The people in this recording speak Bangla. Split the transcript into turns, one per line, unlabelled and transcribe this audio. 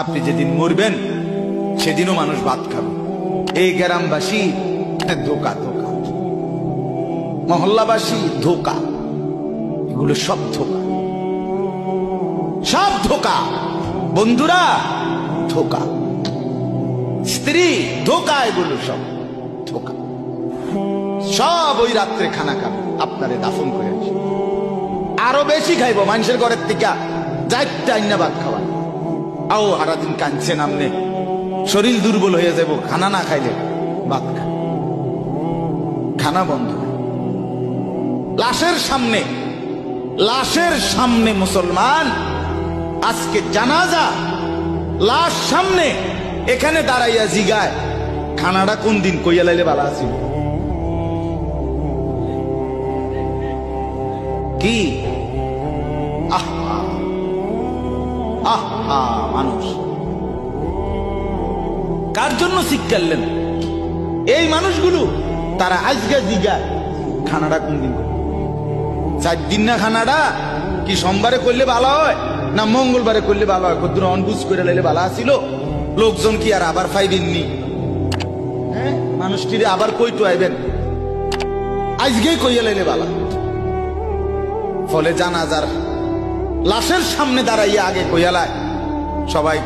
আপনি যেদিন মরবেন সেদিনও মানুষ ভাত খাবে। এই গ্রামবাসী ধোকা ধোকা, মহল্লাবাসী ধোকা, এগুলো সব ধোকা, সব ধোকা। বন্ধুরা ধোকা, স্ত্রী ধোকা, এগুলো সব ধোকা। সব ওই রাত্রে খানা খাবে, আপনারে দাফন করে আসে। আরো বেশি খাইব মানুষের ঘরের থেকে যাইতে আইনা ভাত খাওয়া। আও সারাদিন কাঁদছেন আমনে, শরীর দুর্বল হয়ে যাব খানা না খাইলে। ভাত খান, খানা বন্ধ। লাশের সামনে, লাশের সামনে মুসলমান আজকে জানাজা, লাশ সামনে, এখানে দাঁড়াইয়া জিগায় খানাটা কোন দিন কইয়া লাইলে ভালো আছিল। কি আহা আহা, মানুষ কার জন্য শিক্ষালেন? এই মানুষগুলো তারা আজকে জিগায় খানাটা কোন দিন। 4 দিন না খানাটা কি সোমবারে করলে ভালো হয় না মঙ্গলবারে করলে ভালো হয়? কদ্দুর অনবুঝ করে লাইলে ভালো আসিল। লোকজন কি আর আবার পাইবেননি? হ্যাঁ, মানুষটিরে আবার কইটু আইবেন, আজকেই কইয়া লাইলে ভালো। ফলে জানাজার লাশের সামনে দাঁড়াইয়া আগে কইয়ালায় সবাই